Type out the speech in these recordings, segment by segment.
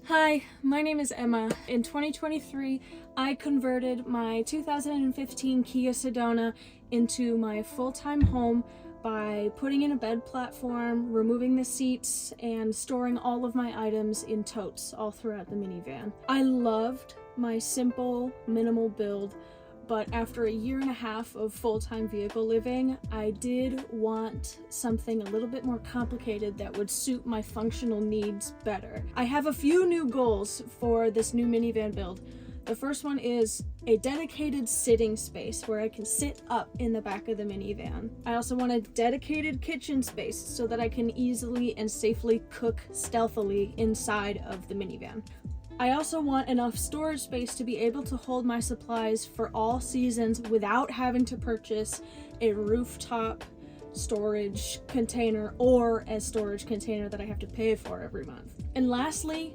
Hi, my name is Emma. In 2023, I converted my 2015 Kia Sedona into my full-time home by putting in a bed platform, removing the seats, and storing all of my items in totes all throughout the minivan. I loved my simple, minimal build, but after a year and a half of full-time vehicle living, I did want something a little bit more complicated that would suit my functional needs better. I have a few new goals for this new minivan build. The first one is a dedicated sitting space where I can sit up in the back of the minivan. I also want a dedicated kitchen space so that I can easily and safely cook stealthily inside of the minivan. I also want enough storage space to be able to hold my supplies for all seasons without having to purchase a rooftop storage container or a storage container that I have to pay for every month. And lastly,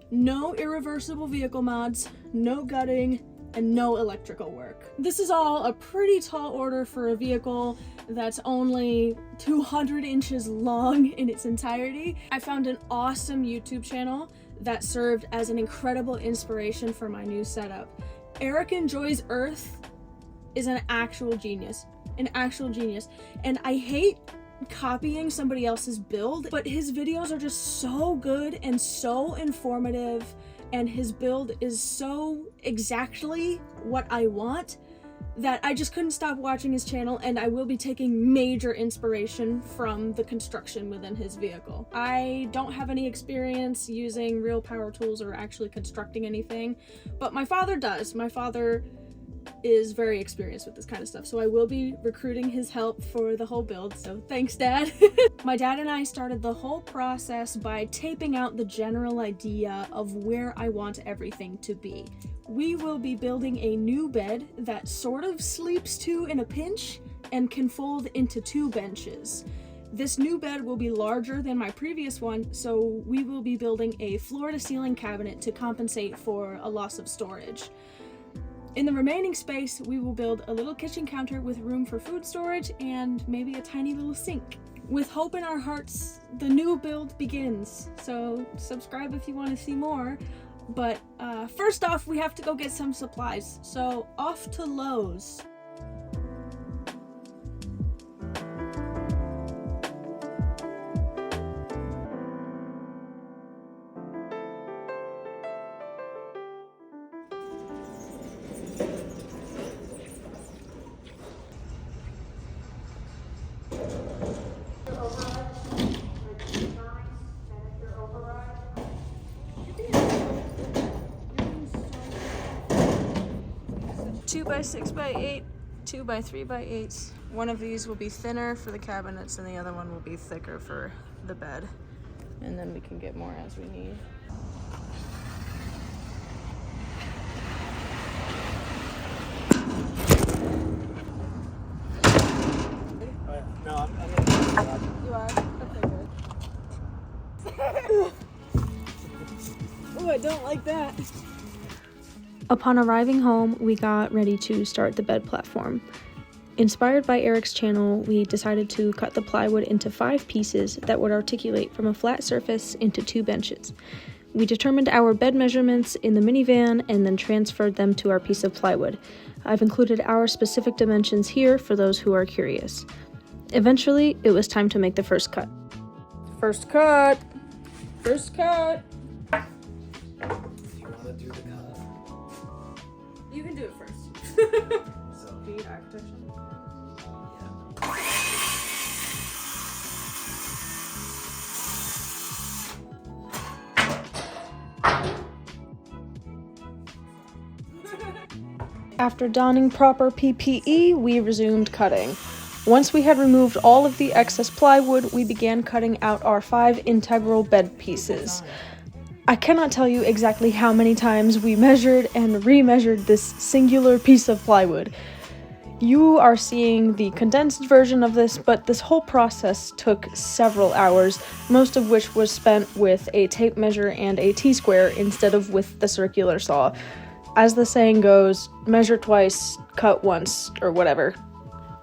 no irreversible vehicle mods, no gutting, and no electrical work. This is all a pretty tall order for a vehicle that's only 200 inches long in its entirety. I found an awesome YouTube channel that served as an incredible inspiration for my new setup. Eric Enjoys Earth is an actual genius, and I hate copying somebody else's build, but his videos are just so good and so informative, and his build is so exactly what I want that I just couldn't stop watching his channel, and I will be taking major inspiration from the construction within his vehicle. I don't have any experience using real power tools or actually constructing anything, but my father does. My father is very experienced with this kind of stuff, so I will be recruiting his help for the whole build, so thanks, Dad. My dad and I started the whole process by taping out the general idea of where I want everything to be. We will be building a new bed that sort of sleeps two in a pinch and can fold into two benches. This new bed will be larger than my previous one, so we will be building a floor-to-ceiling cabinet to compensate for a loss of storage. In the remaining space, we will build a little kitchen counter with room for food storage and maybe a tiny little sink. With hope in our hearts, the new build begins, so subscribe if you want to see more. But first off, we have to go get some supplies, so off to Lowe's. Two by 6x8, 2x3x8. One of these will be thinner for the cabinets and the other one will be thicker for the bed. And then we can get more as we need. No, I'm gonna You are? Okay, good. Oh, I don't like that. Upon arriving home, we got ready to start the bed platform. Inspired by Eric's channel, we decided to cut the plywood into 5 pieces that would articulate from a flat surface into 2 benches. We determined our bed measurements in the minivan and then transferred them to our piece of plywood. I've included our specific dimensions here for those who are curious. Eventually, it was time to make the first cut. First cut! First cut! you want to do the cut. You can do it first. So, Do you need eye protection? After donning proper PPE, we resumed cutting. Once we had removed all of the excess plywood, we began cutting out our 5 integral bed pieces. I cannot tell you exactly how many times we measured and remeasured this singular piece of plywood. You are seeing the condensed version of this, but this whole process took several hours, most of which was spent with a tape measure and a T-square instead of with the circular saw. As the saying goes, measure twice, cut once, or whatever.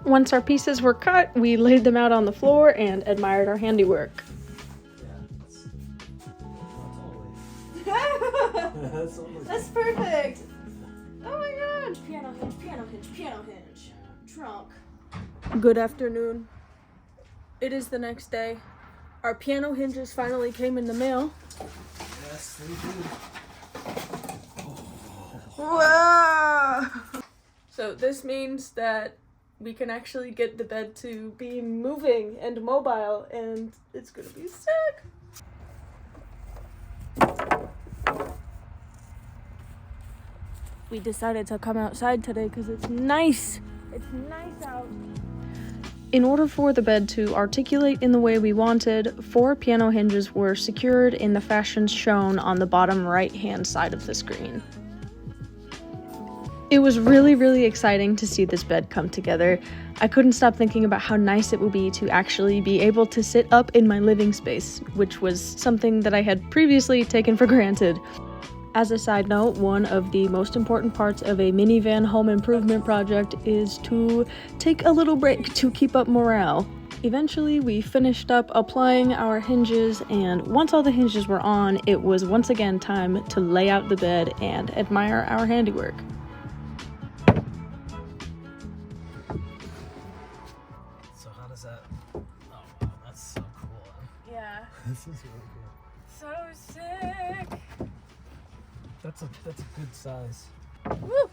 Once our pieces were cut, we laid them out on the floor and admired our handiwork. yeah, That's perfect. Oh my god. Piano hinge, piano hinge, piano hinge. Trunk. Good afternoon. It is the next day. Our piano hinges finally came in the mail. Yes, they do. Whoa! So this means that we can actually get the bed to be moving and mobile, and it's gonna be sick. We decided to come outside today because it's nice. It's nice out. In order for the bed to articulate in the way we wanted, 4 piano hinges were secured in the fashions shown on the bottom right-hand side of the screen. It was really, really exciting to see this bed come together. I couldn't stop thinking about how nice it would be to actually be able to sit up in my living space, which was something that I had previously taken for granted. As a side note, one of the most important parts of a minivan home improvement project is to take a little break to keep up morale. Eventually, we finished up applying our hinges, and once all the hinges were on, it was once again time to lay out the bed and admire our handiwork. So how does that... Oh wow, that's so cool. Yeah. This is really cool. So sick! That's a good size. Woo!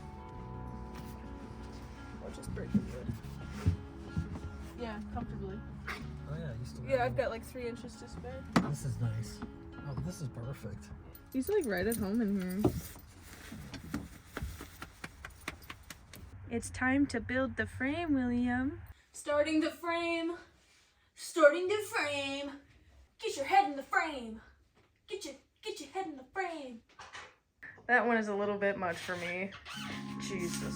Or just breaking wood. Yeah, comfortably. Oh yeah, I used to... Yeah, I've got like 3 inches to spare. This is nice. Oh, this is perfect. He's like right at home in here. It's time to build the frame, William. Starting the frame. Starting the frame. Get your head in the frame. Get your head in the frame. That one is a little bit much for me. Jesus.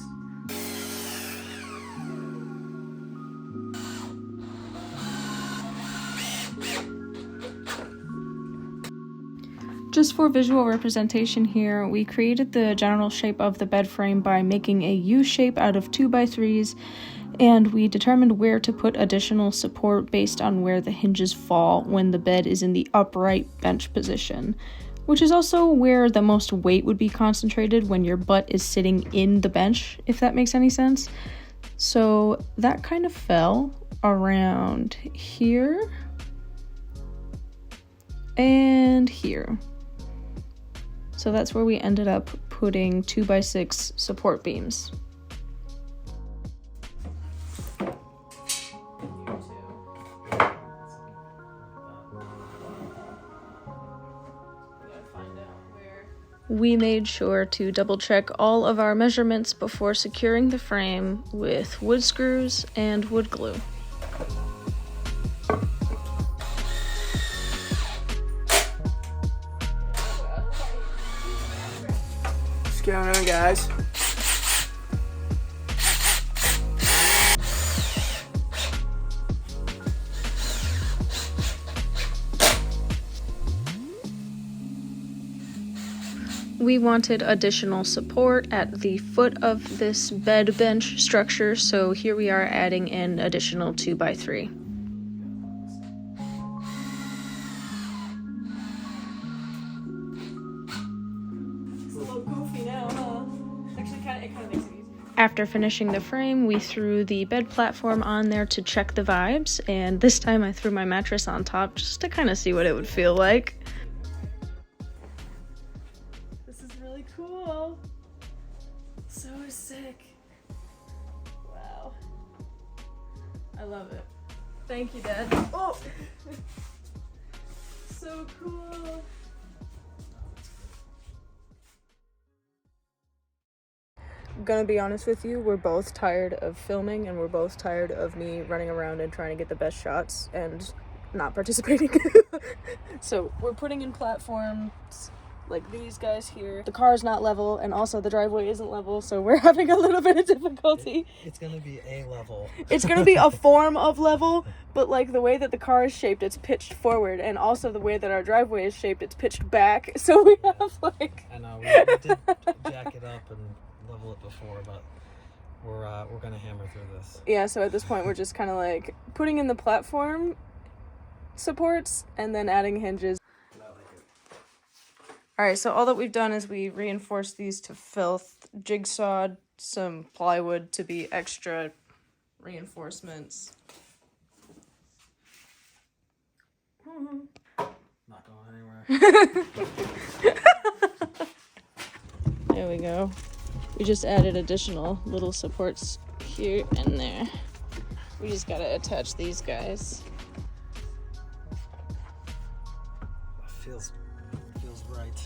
Just for visual representation here, we created the general shape of the bed frame by making a U shape out of 2x3s, and we determined where to put additional support based on where the hinges fall when the bed is in the upright bench position, which is also where the most weight would be concentrated when your butt is sitting in the bench, if that makes any sense. So that kind of fell around here and here. So that's where we ended up putting 2x6 support beams. We made sure to double check all of our measurements before securing the frame with wood screws and wood glue. What's going on, guys? We wanted additional support at the foot of this bed bench structure, so here we are adding an additional 2x3. It's a little goofy now, huh? Actually, it kind of makes it easy. After finishing the frame, we threw the bed platform on there to check the vibes, and this time I threw my mattress on top just to kind of see what it would feel like. Cool. So sick. Wow. I love it. Thank you, Dad. Oh! So cool. I'm gonna be honest with you, we're both tired of filming and we're both tired of me running around and trying to get the best shots and not participating. So we're putting in platforms like these guys here. The car is not level, and also the driveway isn't level, so we're having a little bit of difficulty. It's gonna be a level. It's gonna be a form of level, but like the way that the car is shaped, it's pitched forward, and also the way that our driveway is shaped, it's pitched back. So we have like... I know, we did jack it up and level it before, but we're gonna hammer through this. Yeah, so at this point we're just kind of like putting in the platform supports and then adding hinges. All right, so all that we've done is we reinforced these to filth, jigsawed some plywood to be extra reinforcements. Not going anywhere. There we go. We just added additional little supports here and there. We just gotta attach these guys. Feels right.